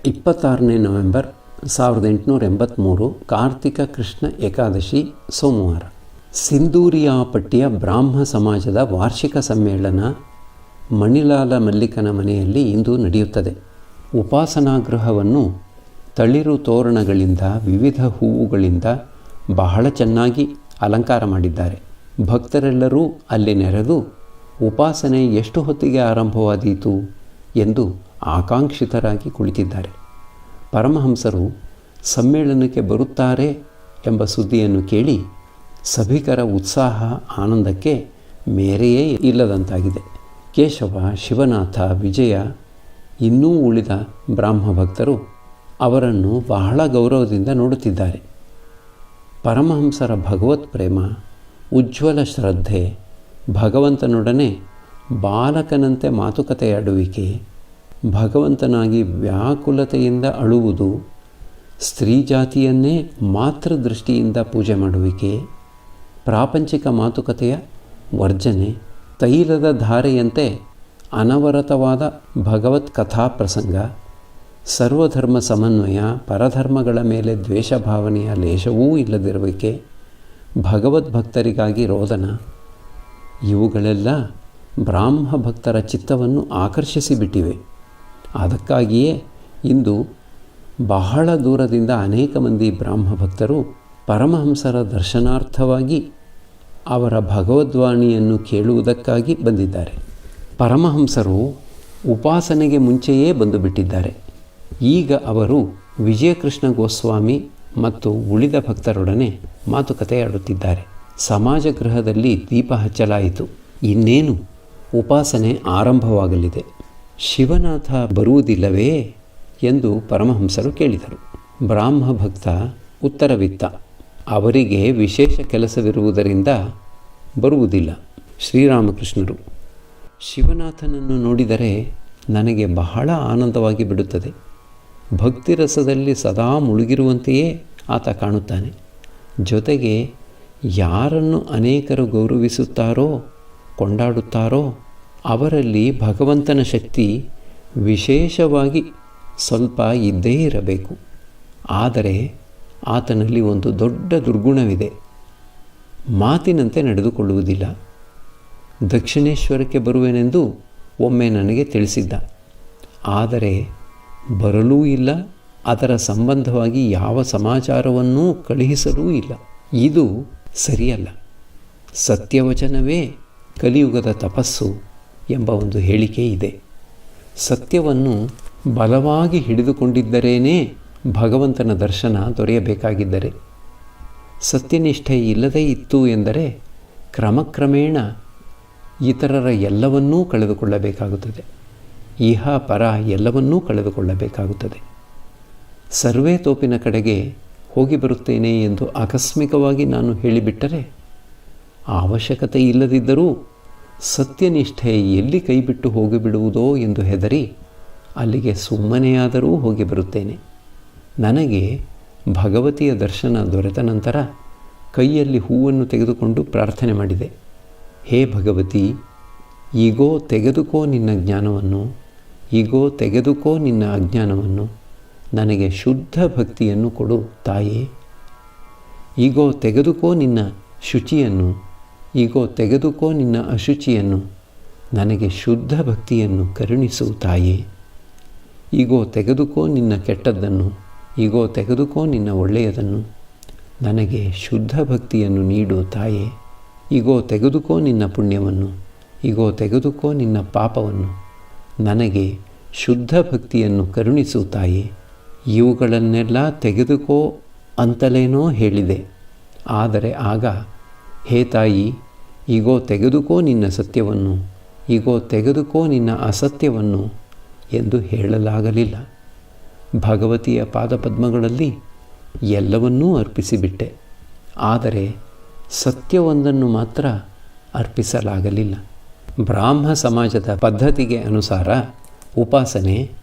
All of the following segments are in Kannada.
26ನೇ ನವೆಂಬರ್ 1883 ಕಾರ್ತಿಕ ಕೃಷ್ಣ ಏಕಾದಶಿ ಸೋಮವಾರ. ಸಿಂಧೂರಿಯಾಪಟ್ಟಿಯ ಬ್ರಾಹ್ಮ ಸಮಾಜದ ವಾರ್ಷಿಕ ಸಮ್ಮೇಳನ ಮಣಿಲಾಲ ಮಲ್ಲಿಕನ ಮನೆಯಲ್ಲಿ ಇಂದು ನಡೆಯುತ್ತದೆ. ಉಪಾಸನಾ ಗೃಹವನ್ನು ತಳಿರು ತೋರಣಗಳಿಂದ ವಿವಿಧ ಹೂವುಗಳಿಂದ ಬಹಳ ಚೆನ್ನಾಗಿ ಅಲಂಕಾರ ಮಾಡಿದ್ದಾರೆ. ಭಕ್ತರೆಲ್ಲರೂ ಅಲ್ಲಿ ನೆರೆದು ಉಪಾಸನೆ ಎಷ್ಟು ಹೊತ್ತಿಗೆ ಆರಂಭವಾದೀತು ಎಂದು ಆಕಾಂಕ್ಷಿತರಾಗಿ ಕುಳಿತಿದ್ದಾರೆ. ಪರಮಹಂಸರು ಸಮ್ಮೇಳನಕ್ಕೆ ಬರುತ್ತಾರೆ ಎಂಬ ಸುದ್ದಿಯನ್ನು ಕೇಳಿ ಸಭಿಕರ ಉತ್ಸಾಹ ಆನಂದಕ್ಕೆ ಮೇರೆಯೇ ಇಲ್ಲದಂತಾಗಿದೆ. ಕೇಶವ, ಶಿವನಾಥ, ವಿಜಯ ಇನ್ನೂ ಉಳಿದ ಬ್ರಾಹ್ಮ ಭಕ್ತರು ಅವರನ್ನು ಬಹಳ ಗೌರವದಿಂದ ನೋಡುತ್ತಿದ್ದಾರೆ. ಪರಮಹಂಸರ ಭಗವತ್ ಪ್ರೇಮ, ಉಜ್ವಲ ಶ್ರದ್ಧೆ, ಭಗವಂತನೊಡನೆ ಬಾಲಕನಂತೆ ಮಾತುಕತೆಯಾಡುವಿಕೆ, ಭಗವಂತನಾಗಿ ವ್ಯಾಕುಲತೆಯಿಂದ ಅಳುವುದು, ಸ್ತ್ರೀ ಜಾತಿಯನ್ನೇ ಮಾತೃದೃಷ್ಟಿಯಿಂದ ಪೂಜೆ ಮಾಡುವಿಕೆ, ಪ್ರಾಪಂಚಿಕ ಮಾತುಕತೆಯ ವರ್ಜನೆ, ತೈಲದ ಧಾರೆಯಂತೆ ಅನವರತವಾದ ಭಗವತ್ ಕಥಾ ಪ್ರಸಂಗ, ಸರ್ವಧರ್ಮ ಸಮನ್ವಯ, ಪರಧರ್ಮಗಳ ಮೇಲೆ ದ್ವೇಷ ಭಾವನೆಯ ಲೇಷವೂ ಇಲ್ಲದಿರುವಿಕೆ, ಭಗವದ್ಭಕ್ತರಿಗಾಗಿ ರೋದನ, ಇವುಗಳೆಲ್ಲ ಬ್ರಾಹ್ಮ ಭಕ್ತರ ಚಿತ್ತವನ್ನು ಆಕರ್ಷಿಸಿಬಿಟ್ಟಿವೆ. ಅದಕ್ಕಾಗಿಯೇ ಇಂದು ಬಹಳ ದೂರದಿಂದ ಅನೇಕ ಮಂದಿ ಬ್ರಾಹ್ಮ ಭಕ್ತರು ಪರಮಹಂಸರ ದರ್ಶನಾರ್ಥವಾಗಿ ಅವರ ಭಗವದ್ವಾಣಿಯನ್ನು ಕೇಳುವುದಕ್ಕಾಗಿ ಬಂದಿದ್ದಾರೆ. ಪರಮಹಂಸರು ಉಪಾಸನೆಗೆ ಮುಂಚೆಯೇ ಬಂದು ಬಿಟ್ಟಿದ್ದಾರೆ. ಈಗ ಅವರು ವಿಜಯಕೃಷ್ಣ ಗೋಸ್ವಾಮಿ ಮತ್ತು ಉಳಿದ ಭಕ್ತರೊಡನೆ ಮಾತುಕತೆಯಾಡುತ್ತಿದ್ದಾರೆ. ಸಮಾಜ ಗೃಹದಲ್ಲಿ ದೀಪ ಹಚ್ಚಲಾಯಿತು. ಇನ್ನೇನು ಉಪಾಸನೆ ಆರಂಭವಾಗಲಿದೆ. ಶಿವನಾಥ ಬರುವುದಿಲ್ಲವೇ ಎಂದು ಪರಮಹಂಸರು ಕೇಳಿದರು. ಬ್ರಾಹ್ಮ ಭಕ್ತ ಉತ್ತರವಿತ್ತ. ಅವರಿಗೆ ವಿಶೇಷ ಕೆಲಸವಿರುವುದರಿಂದ ಬರುವುದಿಲ್ಲ. ಶ್ರೀರಾಮಕೃಷ್ಣರು: ಶಿವನಾಥನನ್ನು ನೋಡಿದರೆ ನನಗೆ ಬಹಳ ಆನಂದವಾಗಿ ಬಿಡುತ್ತದೆ. ಭಕ್ತಿರಸದಲ್ಲಿ ಸದಾ ಮುಳುಗಿರುವಂತೆಯೇ ಆತ ಕಾಣುತ್ತಾನೆ. ಜೊತೆಗೆ ಯಾರನ್ನು ಅನೇಕರು ಗೌರವಿಸುತ್ತಾರೋ ಕೊಂಡಾಡುತ್ತಾರೋ ಅವರಲ್ಲಿ ಭಗವಂತನ ಶಕ್ತಿ ವಿಶೇಷವಾಗಿ ಸ್ವಲ್ಪ ಇದ್ದೇ ಇರಬೇಕು. ಆದರೆ ಆತನಲ್ಲಿ ಒಂದು ದೊಡ್ಡ ದುರ್ಗುಣವಿದೆ. ಮಾತಿನಂತೆ ನಡೆದುಕೊಳ್ಳುವುದಿಲ್ಲ. ದಕ್ಷಿಣೇಶ್ವರಕ್ಕೆ ಬರುವೆನೆಂದು ಒಮ್ಮೆ ನನಗೆ ತಿಳಿಸಿದ್ದ. ಆದರೆ ಬರಲೂ ಇಲ್ಲ, ಅದರ ಸಂಬಂಧವಾಗಿ ಯಾವ ಸಮಾಚಾರವನ್ನೂ ಕಳುಹಿಸಲೂ ಇಲ್ಲ. ಇದು ಸರಿಯಲ್ಲ. ಸತ್ಯವಚನವೇ ಕಲಿಯುಗದ ತಪಸ್ಸು ಎಂಬ ಒಂದು ಹೇಳಿಕೆ ಇದೆ. ಸತ್ಯವನ್ನು ಬಲವಾಗಿ ಹಿಡಿದುಕೊಂಡಿದ್ದರೇನೇ ಭಗವಂತನ ದರ್ಶನ ದೊರೆಯಬೇಕಾಗಿದ್ದರೆ. ಸತ್ಯನಿಷ್ಠೆ ಇಲ್ಲದೇ ಇತ್ತು ಎಂದರೆ ಕ್ರಮಕ್ರಮೇಣ ಇತರರ ಎಲ್ಲವನ್ನೂ ಕಳೆದುಕೊಳ್ಳಬೇಕಾಗುತ್ತದೆ. ಇಹ ಪರ ಎಲ್ಲವನ್ನೂ ಕಳೆದುಕೊಳ್ಳಬೇಕಾಗುತ್ತದೆ. ಸರ್ವೇ ತೋಪಿನ ಕಡೆಗೆ ಹೋಗಿ ಬರುತ್ತೇನೆ ಎಂದು ಆಕಸ್ಮಿಕವಾಗಿ ನಾನು ಹೇಳಿಬಿಟ್ಟರೆ, ಅವಶ್ಯಕತೆ ಇಲ್ಲದಿದ್ದರೂ ಸತ್ಯನಿಷ್ಠೆ ಎಲ್ಲಿ ಕೈಬಿಟ್ಟು ಹೋಗಿಬಿಡುವುದೋ ಎಂದು ಹೆದರಿ ಅಲ್ಲಿಗೆ ಸುಮ್ಮನೆಯಾದರೂ ಹೋಗಿ ಬರುತ್ತೇನೆ. ನನಗೆ ಭಗವತಿಯ ದರ್ಶನ ದೊರೆತ ನಂತರ ಕೈಯಲ್ಲಿ ಹೂವನ್ನು ತೆಗೆದುಕೊಂಡು ಪ್ರಾರ್ಥನೆ ಮಾಡಿದೆ. ಹೇ ಭಗವತಿ, ಈಗೋ ತೆಗೆದುಕೋ ನಿನ್ನ ಜ್ಞಾನವನ್ನು, ಈಗೋ ತೆಗೆದುಕೋ ನಿನ್ನ ಅಜ್ಞಾನವನ್ನು, ನನಗೆ ಶುದ್ಧ ಭಕ್ತಿಯನ್ನು ಕೊಡು ತಾಯೇ. ಈಗೋ ತೆಗೆದುಕೋ ನಿನ್ನ ಶುಚಿಯನ್ನು, ಈಗೋ ತೆಗೆದುಕೋ ನಿನ್ನ ಅಶುಚಿಯನ್ನು, ನನಗೆ ಶುದ್ಧ ಭಕ್ತಿಯನ್ನು ಕರುಣಿಸು ತಾಯೇ. ಈಗೋ ತೆಗೆದುಕೋ ನಿನ್ನ ಕೆಟ್ಟದ್ದನ್ನು, ಈಗೋ ತೆಗೆದುಕೋ ನಿನ್ನ ಒಳ್ಳೆಯದನ್ನು, ನನಗೆ ಶುದ್ಧ ಭಕ್ತಿಯನ್ನು ನೀಡು ತಾಯೇ. ಈಗೋ ತೆಗೆದುಕೋ ನಿನ್ನ ಪುಣ್ಯವನ್ನು, ಈಗೋ ತೆಗೆದುಕೋ ನಿನ್ನ ಪಾಪವನ್ನು, ನನಗೆ ಶುದ್ಧ ಭಕ್ತಿಯನ್ನು ಕರುಣಿಸು ತಾಯೇ. ಇವುಗಳನ್ನೆಲ್ಲ ತೆಗೆದುಕೋ ಅಂತಲೇನೋ ಹೇಳಿದೆ. ಆದರೆ ಆಗ ಹೇ ತಾಯಿ, ಈಗೋ ತೆಗೆದುಕೋ ನಿನ್ನ ಸತ್ಯವನ್ನು, ಈಗೋ ತೆಗೆದುಕೋ ನಿನ್ನ ಅಸತ್ಯವನ್ನು ಎಂದು ಹೇಳಲಾಗಲಿಲ್ಲ. ಭಗವತಿಯ ಪಾದಪದ್ಮಗಳಲ್ಲಿ ಎಲ್ಲವನ್ನೂ ಅರ್ಪಿಸಿಬಿಟ್ಟೆ. ಆದರೆ ಸತ್ಯವೊಂದನ್ನು ಮಾತ್ರ ಅರ್ಪಿಸಲಾಗಲಿಲ್ಲ. ಬ್ರಾಹ್ಮ ಸಮಾಜದ ಪದ್ಧತಿಗೆ ಅನುಸಾರ ಉಪಾಸನೆ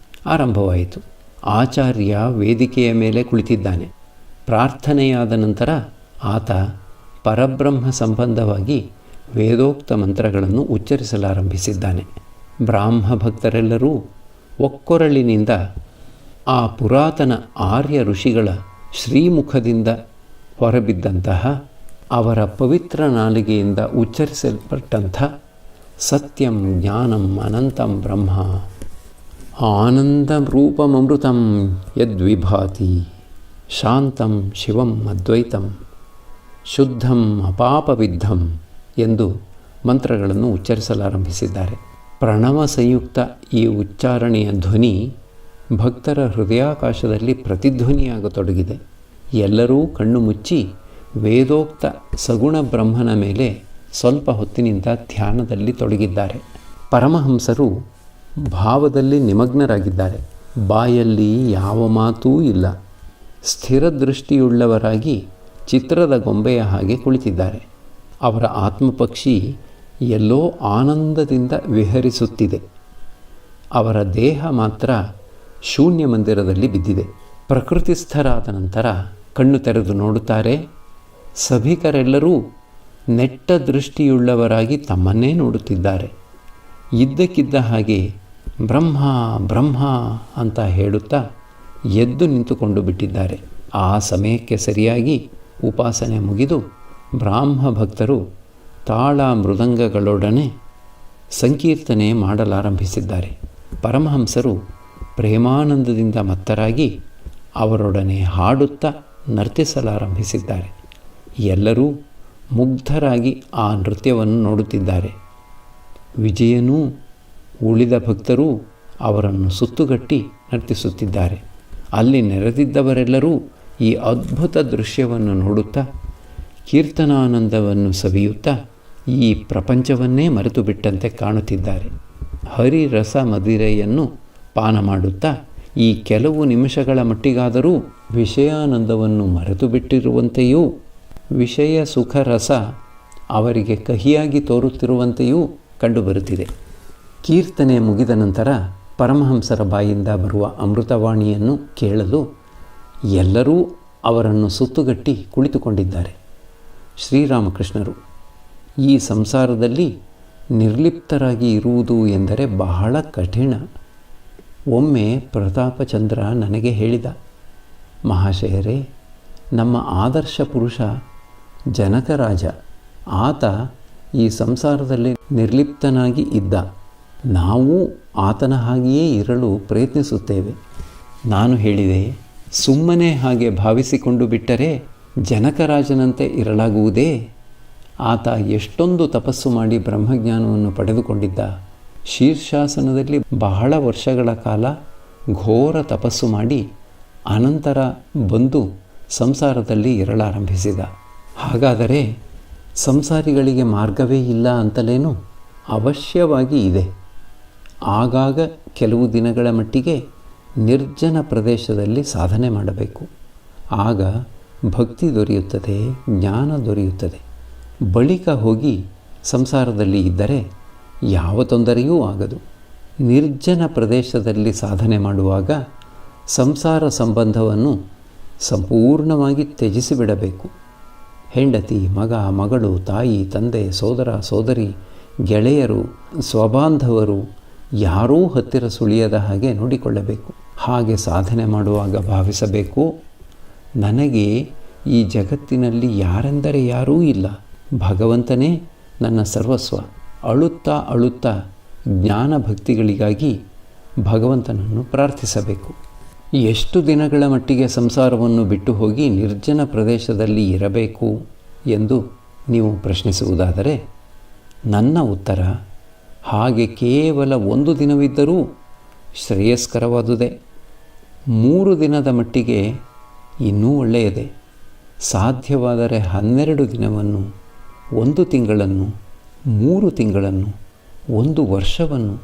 ಆರಂಭವಾಯಿತು. ಆಚಾರ್ಯ ವೇದಿಕೆಯ ಮೇಲೆ ಕುಳಿತಿದ್ದಾನೆ. ಪ್ರಾರ್ಥನೆಯಾದ ನಂತರ ಆತ ಪರಬ್ರಹ್ಮ ಸಂಬಂಧವಾಗಿ ವೇದೋಕ್ತ ಮಂತ್ರಗಳನ್ನು ಉಚ್ಚರಿಸಲಾರಂಭಿಸಿದ್ದಾನೆ. ಬ್ರಾಹ್ಮ ಭಕ್ತರೆಲ್ಲರೂ ಒಕ್ಕೊರಳಿನಿಂದ ಆ ಪುರಾತನ ಆರ್ಯ ಋಷಿಗಳ ಶ್ರೀಮುಖದಿಂದ ಹೊರಬಿದ್ದಂತಹ ಅವರ ಪವಿತ್ರ ನಾಲಿಗೆಯಿಂದ ಉಚ್ಚರಿಸಲ್ಪಟ್ಟಂಥ ಸತ್ಯಂ ಜ್ಞಾನಂ ಅನಂತಂ ಬ್ರಹ್ಮ ಆನಂದರೂಪಮೃತಂ ಯದ್ವಿಭಾತಿ ಶಾಂತಂ ಶಿವಂ ಅದ್ವೈತಂ ಶುದ್ಧಂ ಅಪಾಪವಿದ್ಧಂ ಎಂದು ಮಂತ್ರಗಳನ್ನು ಉಚ್ಚರಿಸಲಾರಂಭಿಸಿದ್ದಾರೆ. ಪ್ರಣವ ಸಂಯುಕ್ತ ಈ ಉಚ್ಚಾರಣೆಯ ಧ್ವನಿ ಭಕ್ತರ ಹೃದಯಾಕಾಶದಲ್ಲಿ ಪ್ರತಿಧ್ವನಿಯಾಗತೊಡಗಿದೆ. ಎಲ್ಲರೂ ಕಣ್ಣು ಮುಚ್ಚಿ ವೇದೋಕ್ತ ಸಗುಣ ಬ್ರಹ್ಮನ ಮೇಲೆ ಸ್ವಲ್ಪ ಹೊತ್ತಿನಿಂದ ಧ್ಯಾನದಲ್ಲಿ ತೊಡಗಿದ್ದಾರೆ. ಪರಮಹಂಸರು ಭಾವದಲ್ಲಿ ನಿಮಗ್ನರಾಗಿದ್ದಾರೆ. ಬಾಯಲ್ಲಿ ಯಾವ ಮಾತೂ ಇಲ್ಲ. ಸ್ಥಿರ ದೃಷ್ಟಿಯುಳ್ಳವರಾಗಿ ಚಿತ್ರದ ಗೊಂಬೆಯ ಹಾಗೆ ಕುಳಿತಿದ್ದಾರೆ. ಅವರ ಆತ್ಮಪಕ್ಷಿ ಎಲ್ಲೋ ಆನಂದದಿಂದ ವಿಹರಿಸುತ್ತಿದೆ. ಅವರ ದೇಹ ಮಾತ್ರ ಶೂನ್ಯ ಮಂದಿರದಲ್ಲಿ ಬಿದ್ದಿದೆ. ಪ್ರಕೃತಿಸ್ಥರಾದ ನಂತರ ಕಣ್ಣು ತೆರೆದು ನೋಡುತ್ತಾರೆ. ಸಭಿಕರೆಲ್ಲರೂ ನೆಟ್ಟ ದೃಷ್ಟಿಯುಳ್ಳವರಾಗಿ ತಮ್ಮನ್ನೇ ನೋಡುತ್ತಿದ್ದಾರೆ. ಇದ್ದಕ್ಕಿದ್ದ ಹಾಗೆ ಬ್ರಹ್ಮ ಬ್ರಹ್ಮ ಅಂತ ಹೇಳುತ್ತಾ ಎದ್ದು ನಿಂತುಕೊಂಡು ಬಿಟ್ಟಿದ್ದಾರೆ. ಆ ಸಮಯಕ್ಕೆ ಸರಿಯಾಗಿ ಉಪಾಸನೆ ಮುಗಿದು ಬ್ರಾಹ್ಮ ಭಕ್ತರು ತಾಳ ಮೃದಂಗಗಳೊಡನೆ ಸಂಕೀರ್ತನೆ ಮಾಡಲಾರಂಭಿಸಿದ್ದಾರೆ. ಪರಮಹಂಸರು ಪ್ರೇಮಾನಂದದಿಂದ ಮತ್ತರಾಗಿ ಅವರೊಡನೆ ಹಾಡುತ್ತಾ ನರ್ತಿಸಲಾರಂಭಿಸಿದ್ದಾರೆ. ಎಲ್ಲರೂ ಮುಗ್ಧರಾಗಿ ಆ ನೃತ್ಯವನ್ನು ನೋಡುತ್ತಿದ್ದಾರೆ. ವಿಜಯನೂ ಉಳಿದ ಭಕ್ತರೂ ಅವರನ್ನು ಸುತ್ತುಗಟ್ಟಿ ನರ್ತಿಸುತ್ತಿದ್ದಾರೆ. ಅಲ್ಲಿ ನೆರೆದಿದ್ದವರೆಲ್ಲರೂ ಈ ಅದ್ಭುತ ದೃಶ್ಯವನ್ನು ನೋಡುತ್ತಾ ಕೀರ್ತನಾನಂದವನ್ನು ಸವಿಯುತ್ತಾ ಈ ಪ್ರಪಂಚವನ್ನೇ ಮರೆತು ಬಿಟ್ಟಂತೆ ಕಾಣುತ್ತಿದ್ದಾರೆ. ಹರಿರಸ ಮದಿರೆಯನ್ನು ಪಾನ ಮಾಡುತ್ತಾ ಈ ಕೆಲವು ನಿಮಿಷಗಳ ಮಟ್ಟಿಗಾದರೂ ವಿಷಯಾನಂದವನ್ನು ಮರೆತು ಬಿಟ್ಟಿರುವಂತೆಯೂ ವಿಷಯ ಸುಖ ರಸ ಅವರಿಗೆ ಕಹಿಯಾಗಿ ತೋರುತ್ತಿರುವಂತೆಯೂ ಕಂಡುಬರುತ್ತಿದೆ. ಕೀರ್ತನೆ ಮುಗಿದ ನಂತರ ಪರಮಹಂಸರ ಬಾಯಿಂದ ಬರುವ ಅಮೃತವಾಣಿಯನ್ನು ಕೇಳಲು ಎಲ್ಲರೂ ಅವರನ್ನು ಸುತ್ತುಗಟ್ಟಿ ಕುಳಿತುಕೊಂಡಿದ್ದಾರೆ. ಶ್ರೀರಾಮಕೃಷ್ಣರು ಈ ಸಂಸಾರದಲ್ಲಿ ನಿರ್ಲಿಪ್ತರಾಗಿ ಇರುವುದು ಎಂದರೆ ಬಹಳ ಕಠಿಣ. ಒಮ್ಮೆ ಪ್ರತಾಪಚಂದ್ರ ನನಗೆ ಹೇಳಿದ, ಮಹಾಶಯರೇ, ನಮ್ಮ ಆದರ್ಶ ಪುರುಷ ಜನಕರಾಜ, ಆತ ಈ ಸಂಸಾರದಲ್ಲಿ ನಿರ್ಲಿಪ್ತನಾಗಿ ಇದ್ದ. ನಾವು ಆತನ ಹಾಗೆಯೇ ಇರಲು ಪ್ರಯತ್ನಿಸುತ್ತೇವೆ. ನಾನು ಹೇಳಿದೆ, ಸುಮ್ಮನೆ ಹಾಗೆ ಭಾವಿಸಿಕೊಂಡು ಬಿಟ್ಟರೆ ಜನಕರಾಜನಂತೆ ಇರಲಾಗುವುದೇ? ಆತ ಎಷ್ಟೊಂದು ತಪಸ್ಸು ಮಾಡಿ ಬ್ರಹ್ಮಜ್ಞಾನವನ್ನು ಪಡೆದುಕೊಂಡಿದ್ದ. ಶೀರ್ಷಾಸನದಲ್ಲಿ ಬಹಳ ವರ್ಷಗಳ ಕಾಲ ಘೋರ ತಪಸ್ಸು ಮಾಡಿ ಅನಂತರ ಬಂದು ಸಂಸಾರದಲ್ಲಿ ಇರಲಾರಂಭಿಸಿದ. ಹಾಗಾದರೆ ಸಂಸಾರಿಗಳಿಗೆ ಮಾರ್ಗವೇ ಇಲ್ಲ ಅಂತಲೇನು? ಅವಶ್ಯವಾಗಿ ಇದೆ. ಆಗಾಗ ಕೆಲವು ದಿನಗಳ ಮಟ್ಟಿಗೆ ನಿರ್ಜನ ಪ್ರದೇಶದಲ್ಲಿ ಸಾಧನೆ ಮಾಡಬೇಕು. ಆಗ ಭಕ್ತಿ ದೊರೆಯುತ್ತದೆ, ಜ್ಞಾನ ದೊರೆಯುತ್ತದೆ. ಬಳಿಕ ಹೋಗಿ ಸಂಸಾರದಲ್ಲಿ ಇದ್ದರೆ ಯಾವ ತೊಂದರೆಯೂ ಆಗದು. ನಿರ್ಜನ ಪ್ರದೇಶದಲ್ಲಿ ಸಾಧನೆ ಮಾಡುವಾಗ ಸಂಸಾರ ಸಂಬಂಧವನ್ನು ಸಂಪೂರ್ಣವಾಗಿ ತ್ಯಜಿಸಿಬಿಡಬೇಕು. ಹೆಂಡತಿ, ಮಗ, ಮಗಳು, ತಾಯಿ, ತಂದೆ, ಸೋದರ, ಸೋದರಿ, ಗೆಳೆಯರು, ಸ್ವಬಾಂಧವರು ಯಾರೂ ಹತ್ತಿರ ಸುಳಿಯದ ಹಾಗೆ ನೋಡಿಕೊಳ್ಳಬೇಕು. ಹಾಗೆ ಸಾಧನೆ ಮಾಡುವಾಗ ಭಾವಿಸಬೇಕು, ನನಗೆ ಈ ಜಗತ್ತಿನಲ್ಲಿ ಯಾರೆಂದರೆ ಯಾರೂ ಇಲ್ಲ, ಭಗವಂತನೇ ನನ್ನ ಸರ್ವಸ್ವ. ಅಳುತ್ತಾ ಅಳುತ್ತಾ ಜ್ಞಾನ ಭಕ್ತಿಗಳಿಗಾಗಿ ಭಗವಂತನನ್ನು ಪ್ರಾರ್ಥಿಸಬೇಕು. ಎಷ್ಟು ದಿನಗಳ ಮಟ್ಟಿಗೆ ಸಂಸಾರವನ್ನು ಬಿಟ್ಟು ಹೋಗಿ ನಿರ್ಜನ ಪ್ರದೇಶದಲ್ಲಿ ಇರಬೇಕು ಎಂದು ನೀವು ಪ್ರಶ್ನಿಸುವುದಾದರೆ ನನ್ನ ಉತ್ತರ, ಹಾಗೆ ಕೇವಲ 1 ದಿನವಿದ್ದರೂ ಶ್ರೇಯಸ್ಕರವಾದುದೇ. 3 ದಿನದ ಮಟ್ಟಿಗೆ ಇನ್ನೂ ಒಳ್ಳೆಯದೇ. ಸಾಧ್ಯವಾದರೆ 12 ದಿನವನ್ನು, 1 ತಿಂಗಳನ್ನು, 3 ತಿಂಗಳನ್ನು, 1 ವರ್ಷವನ್ನು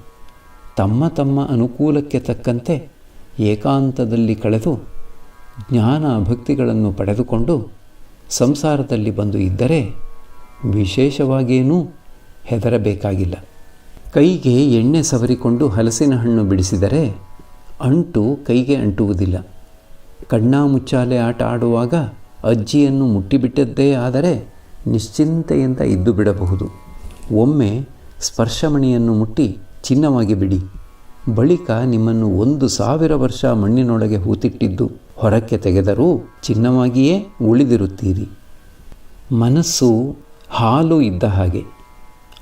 ತಮ್ಮ ತಮ್ಮ ಅನುಕೂಲಕ್ಕೆ ತಕ್ಕಂತೆ ಏಕಾಂತದಲ್ಲಿ ಕಳೆದು ಜ್ಞಾನ ಭಕ್ತಿಗಳನ್ನು ಪಡೆದುಕೊಂಡು ಸಂಸಾರದಲ್ಲಿ ಬಂದು ಇದ್ದರೆ ವಿಶೇಷವಾಗೇನೂ ಹೆದರಬೇಕಾಗಿಲ್ಲ. ಕೈಗೆ ಎಣ್ಣೆ ಸವರಿಕೊಂಡು ಹಲಸಿನ ಹಣ್ಣು ಬಿಡಿಸಿದರೆ ಅಂಟು ಕೈಗೆ ಅಂಟುವುದಿಲ್ಲ. ಕಣ್ಣಾಮುಚ್ಚಾಲೆ ಆಟ ಆಡುವಾಗ ಅಜ್ಜಿಯನ್ನು ಮುಟ್ಟಿಬಿಟ್ಟದ್ದೇ ಆದರೆ ನಿಶ್ಚಿಂತೆಯಿಂದ ಇದ್ದು ಬಿಡಬಹುದು. ಒಮ್ಮೆ ಸ್ಪರ್ಶಮಣಿಯನ್ನು ಮುಟ್ಟಿ ಚಿನ್ನವಾಗಿ ಬಿಡಿ, ಬಳಿಕ ನಿಮ್ಮನ್ನು 1,000 ವರ್ಷ ಮಣ್ಣಿನೊಳಗೆ ಹೂತಿಟ್ಟಿದ್ದು ಹೊರಕ್ಕೆ ತೆಗೆದರೂ ಚಿನ್ನವಾಗಿಯೇ ಉಳಿದಿರುತ್ತೀರಿ. ಮನಸ್ಸು ಹಾಲು ಇದ್ದ ಹಾಗೆ.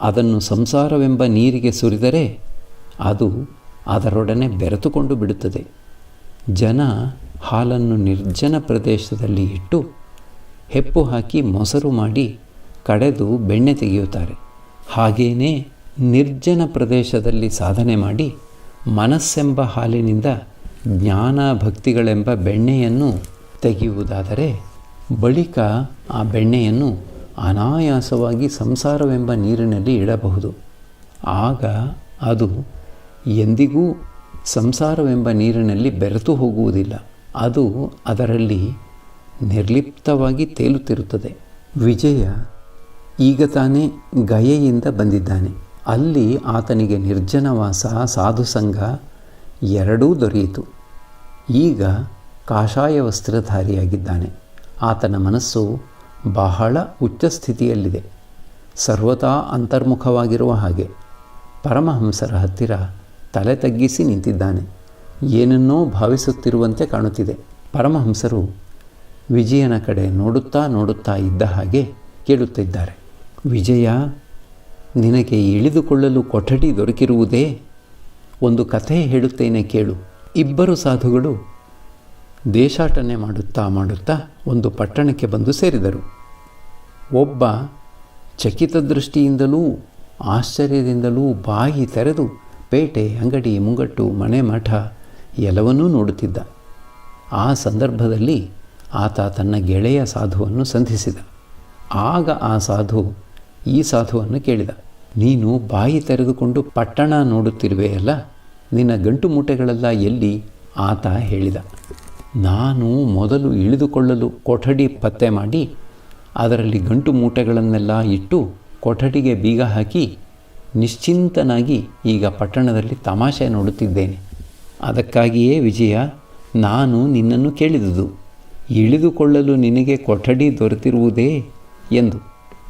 ಅದನ್ನು ಸಂಸಾರವೆಂಬ ನೀರಿಗೆ ಸುರಿದರೆ ಅದು ಅದರೊಡನೆ ಬೆರೆತುಕೊಂಡು ಬಿಡುತ್ತದೆ. ಜನ ಹಾಲನ್ನು ನಿರ್ಜನ ಪ್ರದೇಶದಲ್ಲಿ ಇಟ್ಟು ಹೆಪ್ಪು ಹಾಕಿ ಮೊಸರು ಮಾಡಿ ಕಡೆದು ಬೆಣ್ಣೆ ತೆಗೆಯುತ್ತಾರೆ. ಹಾಗೆಯೇ ನಿರ್ಜನ ಪ್ರದೇಶದಲ್ಲಿ ಸಾಧನೆ ಮಾಡಿ ಮನಸ್ಸೆಂಬ ಹಾಲಿನಿಂದ ಜ್ಞಾನ ಭಕ್ತಿಗಳೆಂಬ ಬೆಣ್ಣೆಯನ್ನು ತೆಗೆಯುವುದಾದರೆ ಬಳಿಕ ಆ ಬೆಣ್ಣೆಯನ್ನು ಅನಾಯಾಸವಾಗಿ ಸಂಸಾರವೆಂಬ ನೀರಿನಲ್ಲಿ ಇಡಬಹುದು. ಆಗ ಅದು ಎಂದಿಗೂ ಸಂಸಾರವೆಂಬ ನೀರಿನಲ್ಲಿ ಬೆರೆತು ಹೋಗುವುದಿಲ್ಲ. ಅದು ಅದರಲ್ಲಿ ನಿರ್ಲಿಪ್ತವಾಗಿ ತೇಲುತ್ತಿರುತ್ತದೆ. ವಿಜಯ ಈಗ ತಾನೇ ಗಯೆಯಿಂದ ಬಂದಿದ್ದಾನೆ. ಅಲ್ಲಿ ಆತನಿಗೆ ನಿರ್ಜನವಾಸ, ಸಾಧುಸಂಗ ಎರಡೂ ದೊರೆಯಿತು. ಈಗ ಕಾಷಾಯ ವಸ್ತ್ರಧಾರಿಯಾಗಿದ್ದಾನೆ. ಆತನ ಮನಸ್ಸು ಬಹಳ ಉಚ್ಚ ಸ್ಥಿತಿಯಲ್ಲಿದೆ, ಸರ್ವತಾ ಅಂತರ್ಮುಖವಾಗಿರುವ ಹಾಗೆ. ಪರಮಹಂಸರ ಹತ್ತಿರ ತಲೆ ತಗ್ಗಿಸಿ ನಿಂತಿದ್ದಾನೆ. ಏನನ್ನೋ ಭಾವಿಸುತ್ತಿರುವಂತೆ ಕಾಣುತ್ತಿದೆ. ಪರಮಹಂಸರು ವಿಜಯನ ಕಡೆ ನೋಡುತ್ತಾ ಇದ್ದ ಹಾಗೆ ಕೇಳುತ್ತಿದ್ದಾರೆ. ವಿಜಯ, ನಿನಗೆ ಇಳಿದುಕೊಳ್ಳಲು ಕೊಠಡಿ ದೊರಕಿರುವುದೇ? ಒಂದು ಕಥೆ ಹೇಳುತ್ತೇನೆ ಕೇಳು. ಇಬ್ಬರು ಸಾಧುಗಳು ದೇಶಾಟನೆ ಮಾಡುತ್ತಾ ಒಂದು ಪಟ್ಟಣಕ್ಕೆ ಬಂದು ಸೇರಿದರು. ಒಬ್ಬ ಚಕಿತ ದೃಷ್ಟಿಯಿಂದಲೂ ಆಶ್ಚರ್ಯದಿಂದಲೂ ಬಾಯಿ ತೆರೆದು ಪೇಟೆ, ಅಂಗಡಿ, ಮುಂಗಟ್ಟು, ಮನೆ, ಮಠ ಎಲ್ಲವನ್ನೂ ನೋಡುತ್ತಿದ್ದ. ಆ ಸಂದರ್ಭದಲ್ಲಿ ಆತ ತನ್ನ ಗೆಳೆಯ ಸಾಧುವನ್ನು ಸಂಧಿಸಿದ. ಆಗ ಆ ಸಾಧು ಈ ಸಾಧುವನ್ನು ಕೇಳಿದ, ನೀನು ಬಾಯಿ ತೆರೆದುಕೊಂಡು ಪಟ್ಟಣ ನೋಡುತ್ತಿರುವೆಯಲ್ಲ, ನಿನ್ನ ಗಂಟು ಮೂಟೆಗಳೆಲ್ಲ ಎಲ್ಲಿ? ಆತ ಹೇಳಿದ, ನಾನು ಮೊದಲು ಇಳಿದುಕೊಳ್ಳಲು ಕೊಠಡಿ ಪತ್ತೆ ಮಾಡಿ ಅದರಲ್ಲಿ ಗಂಟು ಮೂಟೆಗಳನ್ನೆಲ್ಲ ಇಟ್ಟು ಕೊಠಡಿಗೆ ಬೀಗ ಹಾಕಿ ನಿಶ್ಚಿಂತನಾಗಿ ಈಗ ಪಟ್ಟಣದಲ್ಲಿ ತಮಾಷೆ ನೋಡುತ್ತಿದ್ದೇನೆ. ಅದಕ್ಕಾಗಿಯೇ ವಿಜಯ, ನಾನು ನಿನ್ನನ್ನು ಕೇಳಿದುದು, ಇಳಿದುಕೊಳ್ಳಲು ನಿನಗೆ ಕೊಠಡಿ ದೊರೆತಿರುವುದೇ ಎಂದು.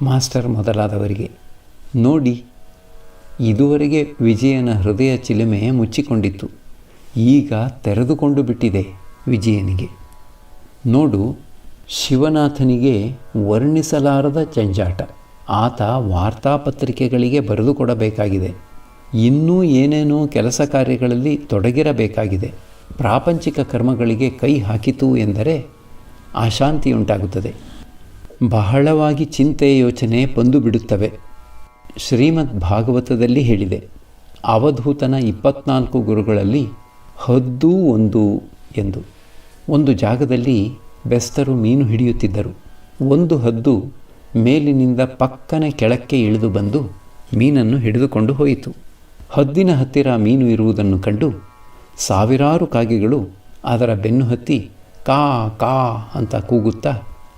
ಮಾಸ್ಟರ್ ಮೊದಲಾದವರಿಗೆ ನೋಡಿ, ಇದುವರೆಗೆ ವಿಜಯನ ಹೃದಯ ಚಿಲುಮೆ ಮುಚ್ಚಿಕೊಂಡಿತ್ತು. ಈಗ ತೆರೆದುಕೊಂಡು ಬಿಟ್ಟಿದೆ ವಿಜಯನಿಗೆ. ನೋಡು, ಶಿವನಾಥನಿಗೆ ವರ್ಣಿಸಲಾರದ ಜಂಜಾಟ. ಆತ ವಾರ್ತಾಪತ್ರಿಕೆಗಳಿಗೆ ಬರೆದುಕೊಡಬೇಕಾಗಿದೆ. ಇನ್ನೂ ಏನೇನೋ ಕೆಲಸ ಕಾರ್ಯಗಳಲ್ಲಿ ತೊಡಗಿರಬೇಕಾಗಿದೆ. ಪ್ರಾಪಂಚಿಕ ಕರ್ಮಗಳಿಗೆ ಕೈ ಹಾಕಿತು ಎಂದರೆ ಅಶಾಂತಿಯುಂಟಾಗುತ್ತದೆ. ಬಹಳವಾಗಿ ಚಿಂತೆ ಯೋಚನೆ ಬಂದು ಬಿಡುತ್ತವೆ. ಶ್ರೀಮದ್ ಭಾಗವತದಲ್ಲಿ ಹೇಳಿದೆ, ಅವಧೂತನ 24 ಗುರುಗಳಲ್ಲಿ ಹದ್ದು ಒಂದು ಎಂದು. ಒಂದು ಜಾಗದಲ್ಲಿ ಬೆಸ್ತರು ಮೀನು ಹಿಡಿಯುತ್ತಿದ್ದರು. ಒಂದು ಹದ್ದು ಮೇಲಿನಿಂದ ಪಕ್ಕನೆ ಕೆಳಕ್ಕೆ ಇಳಿದು ಬಂದು ಮೀನನ್ನು ಹಿಡಿದುಕೊಂಡು ಹೋಯಿತು. ಹದ್ದಿನ ಹತ್ತಿರ ಮೀನು ಇರುವುದನ್ನು ಕಂಡು ಸಾವಿರಾರು ಕಾಗೆಗಳು ಅದರ ಬೆನ್ನು ಹತ್ತಿ ಕಾ ಕಾ ಅಂತ ಕೂಗುತ್ತಾ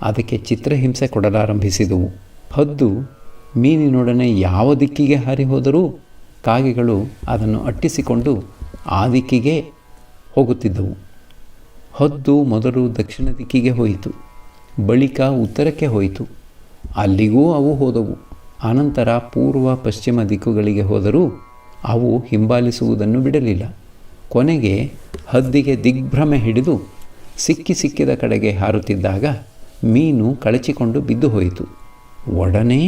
ಅದಕ್ಕೆ ಚಿತ್ರಹಿಂಸೆ ಕೊಡಲಾರಂಭಿಸಿದವು. ಹದ್ದು ಮೀನಿನೊಡನೆ ಯಾವ ದಿಕ್ಕಿಗೆ ಹಾರಿ ಹೋದರೂ ಕಾಗೆಗಳು ಅದನ್ನು ಅಟ್ಟಿಸಿಕೊಂಡು ಆ ದಿಕ್ಕಿಗೆ ಹೋಗುತ್ತಿದ್ದವು. ಹದ್ದು ಮೊದಲು ದಕ್ಷಿಣ ದಿಕ್ಕಿಗೆ ಹೋಯಿತು, ಬಳಿಕ ಉತ್ತರಕ್ಕೆ ಹೋಯಿತು. ಅಲ್ಲಿಗೂ ಅವು ಹೋದವು. ಅನಂತರ ಪೂರ್ವ ಪಶ್ಚಿಮ ದಿಕ್ಕುಗಳಿಗೆ ಹೋದರೂ ಅವು ಹಿಂಬಾಲಿಸುವುದನ್ನು ಬಿಡಲಿಲ್ಲ. ಕೊನೆಗೆ ಹದ್ದಿಗೆ ದಿಗ್ಭ್ರಮೆ ಹಿಡಿದು ಸಿಕ್ಕಿದ ಕಡೆಗೆ ಹಾರುತ್ತಿದ್ದಾಗ ಮೀನು ಕಳಚಿಕೊಂಡು ಬಿದ್ದು ಹೋಯಿತು. ಒಡನೆ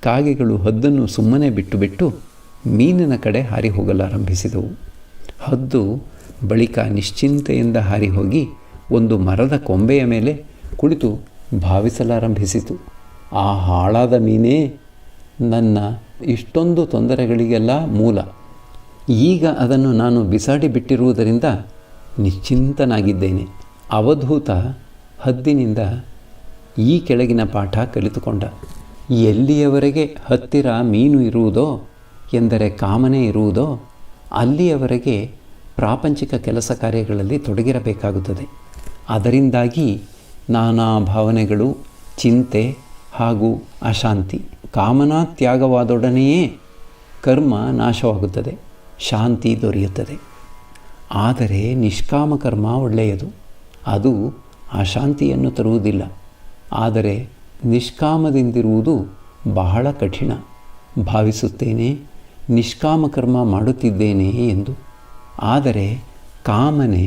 ಕಾಗೆಗಳು ಹದ್ದನ್ನು ಸುಮ್ಮನೆ ಬಿಟ್ಟು ಮೀನಿನ ಕಡೆ ಹಾರಿ ಹೋಗಲಾರಂಭಿಸಿದವು. ಹದ್ದು ಬಳಿಕ ನಿಶ್ಚಿಂತೆಯಿಂದ ಹಾರಿ ಹೋಗಿ ಒಂದು ಮರದ ಕೊಂಬೆಯ ಮೇಲೆ ಕುಳಿತು ಭಾವಿಸಲಾರಂಭಿಸಿತು. ಆ ಹಾಳಾದ ಮೀನೇ ನನ್ನ ಇಷ್ಟೊಂದು ತೊಂದರೆಗಳಿಗೆಲ್ಲ ಮೂಲ. ಈಗ ಅದನ್ನು ನಾನು ಬಿಸಾಡಿ ಬಿಟ್ಟಿರುವುದರಿಂದ ನಿಶ್ಚಿಂತನಾಗಿದ್ದೇನೆ. ಅವಧೂತ ಹದ್ದಿನಿಂದ ಈ ಕೆಳಗಿನ ಪಾಠ ಕಲಿತುಕೊಂಡ. ಎಲ್ಲಿಯವರೆಗೆ ಹತ್ತಿರ ಮೀನು ಇರುವುದೋ ಎಂದರೆ ಕಾಮನೆ ಇರುವುದೋ ಅಲ್ಲಿಯವರೆಗೆ ಪ್ರಾಪಂಚಿಕ ಕೆಲಸ ಕಾರ್ಯಗಳಲ್ಲಿ ತೊಡಗಿರಬೇಕಾಗುತ್ತದೆ. ಅದರಿಂದಾಗಿ ನಾನಾ ಭಾವನೆಗಳು, ಚಿಂತೆ ಹಾಗೂ ಅಶಾಂತಿ. ಕಾಮನಾ ತ್ಯಾಗವಾದೊಡನೆಯೇ ಕರ್ಮ ನಾಶವಾಗುತ್ತದೆ, ಶಾಂತಿ ದೊರೆಯುತ್ತದೆ. ಆದರೆ ನಿಷ್ಕಾಮ ಕರ್ಮ ಒಳ್ಳೆಯದು, ಅದು ಅಶಾಂತಿಯನ್ನು ತರುವುದಿಲ್ಲ. ಆದರೆ ನಿಷ್ಕಾಮದಿಂದಿರುವುದು ಬಹಳ ಕಠಿಣ. ಭಾವಿಸುತ್ತೇನೆ, ನಿಷ್ಕಾಮ ಕರ್ಮ ಮಾಡುತ್ತಿದ್ದೇನೆ ಎಂದು. ಆದರೆ ಕಾಮನೆ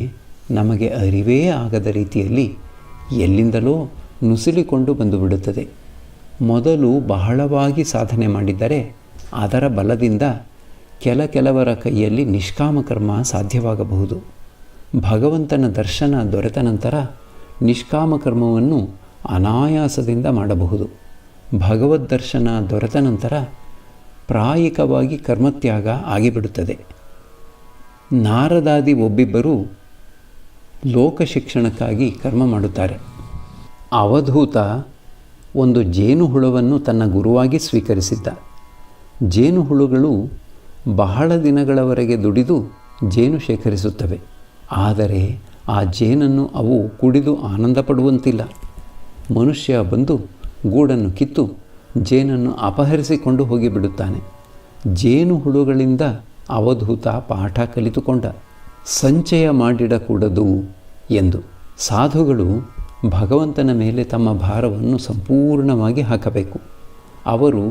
ನಮಗೆ ಅರಿವೇ ಆಗದ ರೀತಿಯಲ್ಲಿ ಎಲ್ಲಿಂದಲೋ ನುಸುಳಿಕೊಂಡು ಬಂದುಬಿಡುತ್ತದೆ. ಮೊದಲು ಬಹಳವಾಗಿ ಸಾಧನೆ ಮಾಡಿದ್ದರೆ ಅದರ ಬಲದಿಂದ ಕೆಲವರ ಕೈಯಲ್ಲಿ ನಿಷ್ಕಾಮ ಕರ್ಮ ಸಾಧ್ಯವಾಗಬಹುದು. ಭಗವಂತನ ದರ್ಶನ ದೊರೆತ ನಂತರ ನಿಷ್ಕಾಮ ಕರ್ಮವನ್ನು ಅನಾಯಾಸದಿಂದ ಮಾಡಬಹುದು. ಭಗವದ್ ದರ್ಶನ ದೊರೆತ ನಂತರ ಪ್ರಾಯಿಕವಾಗಿ ಕರ್ಮತ್ಯಾಗ ಆಗಿಬಿಡುತ್ತದೆ. ನಾರದಾದಿ ಒಬ್ಬಿಬ್ಬರು ಲೋಕ ಶಿಕ್ಷಣಕ್ಕಾಗಿ ಕರ್ಮ ಮಾಡುತ್ತಾರೆ. ಅವಧೂತ ಒಂದು ಜೇನುಹುಳವನ್ನು ತನ್ನ ಗುರುವಾಗಿ ಸ್ವೀಕರಿಸಿದ್ದ. ಜೇನುಹುಳುಗಳು ಬಹಳ ದಿನಗಳವರೆಗೆ ದುಡಿದು ಜೇನು ಶೇಖರಿಸುತ್ತವೆ. ಆದರೆ ಆ ಜೇನನ್ನು ಅವು ಕುಡಿದು ಆನಂದ ಪಡುವಂತಿಲ್ಲ. ಮನುಷ್ಯ ಬಂದು ಗೂಡನ್ನು ಕಿತ್ತು ಜೇನನ್ನು ಅಪಹರಿಸಿಕೊಂಡು ಹೋಗಿಬಿಡುತ್ತಾನೆ. ಜೇನುಹುಳುಗಳಿಂದ ಅವಧೂತ ಪಾಠ ಕಲಿತುಕೊಂಡ. ಸಂಚಯ ಮಾಡಿಡಕೂಡದು ಎಂದು. ಸಾಧುಗಳು ಭಗವಂತನ ಮೇಲೆ ತಮ್ಮ ಭಾರವನ್ನು ಸಂಪೂರ್ಣವಾಗಿ ಹಾಕಬೇಕು. ಅವರು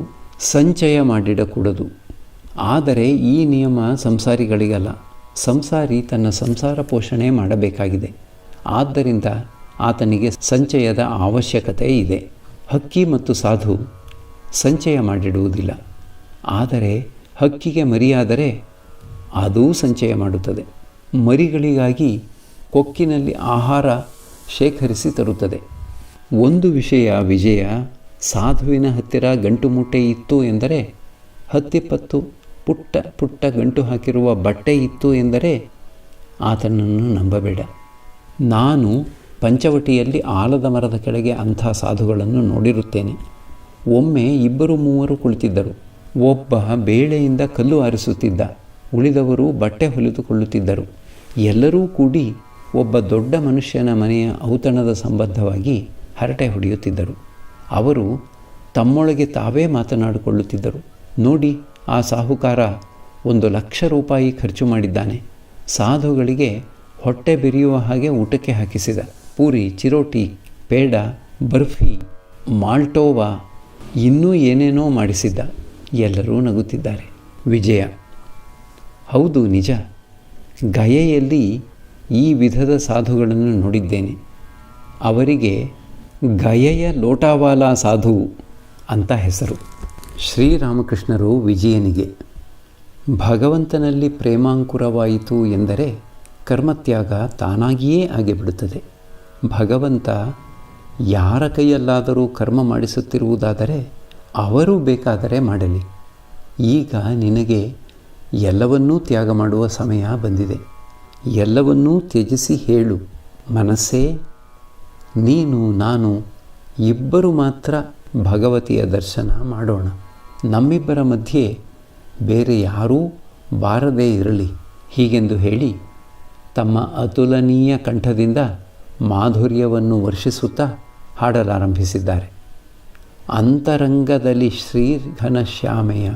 ಸಂಚಯ ಮಾಡಿಡಕೂಡದು. ಆದರೆ ಈ ನಿಯಮ ಸಂಸಾರಿಗಳಿಗಲ್ಲ. ಸಂಸಾರಿ ತನ್ನ ಸಂಸಾರ ಪೋಷಣೆ ಮಾಡಬೇಕಾಗಿದೆ. ಆದ್ದರಿಂದ ಆತನಿಗೆ ಸಂಚಯದ ಅವಶ್ಯಕತೆ ಇದೆ. ಹಕ್ಕಿ ಮತ್ತು ಸಾಧು ಸಂಚಯ ಮಾಡಿಡುವುದಿಲ್ಲ. ಆದರೆ ಹಕ್ಕಿಗೆ ಮರಿಯಾದರೆ ಅದೂ ಸಂಚಯ ಮಾಡುತ್ತದೆ. ಮರಿಗಳಿಗಾಗಿ ಕೊಕ್ಕಿನಲ್ಲಿ ಆಹಾರ ಶೇಖರಿಸಿ ತರುತ್ತದೆ. ಒಂದು ವಿಷಯ ವಿಜಯ, ಸಾಧುವಿನ ಹತ್ತಿರ ಗಂಟು ಮೂಟೆ ಇತ್ತು ಎಂದರೆ, 10-20 ಪುಟ್ಟ ಪುಟ್ಟ ಗಂಟು ಹಾಕಿರುವ ಬಟ್ಟೆ ಇತ್ತು ಎಂದರೆ ಆತನನ್ನು ನಂಬಬೇಡ. ನಾನು ಪಂಚವಟಿಯಲ್ಲಿ ಆಲದ ಮರದ ಕೆಳಗೆ ಅಂಥ ಸಾಧುಗಳನ್ನು ನೋಡಿರುತ್ತೇನೆ. ಒಮ್ಮೆ 2-3 ಕುಳಿತಿದ್ದರು. ಒಬ್ಬ ಬೇಳೆಯಿಂದ ಕಲ್ಲು ಆರಿಸುತ್ತಿದ್ದ. ಉಳಿದವರು ಬಟ್ಟೆ ಹೊಲಿದುಕೊಳ್ಳುತ್ತಿದ್ದರು. ಎಲ್ಲರೂ ಕೂಡಿ ಒಬ್ಬ ದೊಡ್ಡ ಮನುಷ್ಯನ ಮನೆಯ ಔತಣದ ಸಂಬಂಧವಾಗಿ ಹರಟೆ ಹೊಡೆಯುತ್ತಿದ್ದರು. ಅವರು ತಮ್ಮೊಳಗೆ ತಾವೇ ಮಾತನಾಡಿಕೊಳ್ಳುತ್ತಿದ್ದರು. ನೋಡಿ, ಆ ಸಾಹುಕಾರ 1,00,000 ರೂಪಾಯಿ ಖರ್ಚು ಮಾಡಿದ್ದಾನೆ. ಸಾಧುಗಳಿಗೆ ಹೊಟ್ಟೆ ಬೆರೆಯುವ ಹಾಗೆ ಊಟಕ್ಕೆ ಹಾಕಿಸಿದ. ಪೂರಿ, ಚಿರೋಟಿ, ಪೇಡ, ಬರ್ಫಿ, ಮಾಲ್ಟೋವಾ, ಇನ್ನೂ ಏನೇನೋ ಮಾಡಿಸಿದ್ದ. ಎಲ್ಲರೂ ನಗುತ್ತಿದ್ದಾರೆ. ವಿಜಯ: ಹೌದು, ನಿಜ. ಗಯೆಯಲ್ಲಿ ಈ ವಿಧದ ಸಾಧುಗಳನ್ನು ನೋಡಿದ್ದೇನೆ. ಅವರಿಗೆ ಗಯೆಯ ಲೋಟಾವಾಲಾ ಸಾಧು ಅಂತ ಹೆಸರು. ಶ್ರೀರಾಮಕೃಷ್ಣರು ವಿಜಯನಿಗೆ ಭಗವಂತನಲ್ಲಿ ಪ್ರೇಮಾಂಕುರವಾಯಿತು ಎಂದರೆ ಕರ್ಮತ್ಯಾಗ ತಾನಾಗಿಯೇ ಆಗಿಬಿಡುತ್ತದೆ. ಭಗವಂತ ಯಾರ ಕೈಯಲ್ಲಾದರೂ ಕರ್ಮ ಮಾಡಿಸುತ್ತಿರುವುದಾದರೆ ಅವರು ಬೇಕಾದರೆ ಮಾಡಲಿ. ಈಗ ನಿನಗೆ ಎಲ್ಲವನ್ನೂ ತ್ಯಾಗ ಮಾಡುವ ಸಮಯ ಬಂದಿದೆ. ಎಲ್ಲವನ್ನೂ ತ್ಯಜಿಸಿ ಹೇಳು, ಮನಸ್ಸೇ, ನೀನು ನಾನು ಇಬ್ಬರು ಮಾತ್ರ ಭಗವತಿಯ ದರ್ಶನ ಮಾಡೋಣ. ನಮ್ಮಿಬ್ಬರ ಮಧ್ಯೆ ಬೇರೆ ಯಾರೂ ಬಾರದೇ ಇರಲಿ. ಹೀಗೆಂದು ಹೇಳಿ ತಮ್ಮ ಅತುಲನೀಯ ಕಂಠದಿಂದ ಮಾಧುರ್ಯವನ್ನು ವರ್ಷಿಸುತ್ತಾ ಹಾಡಲಾರಂಭಿಸಿದ್ದಾರೆ. ಅಂತರಂಗದಲ್ಲಿ ಶ್ರೀಘನಶ್ಯಾಮೆಯ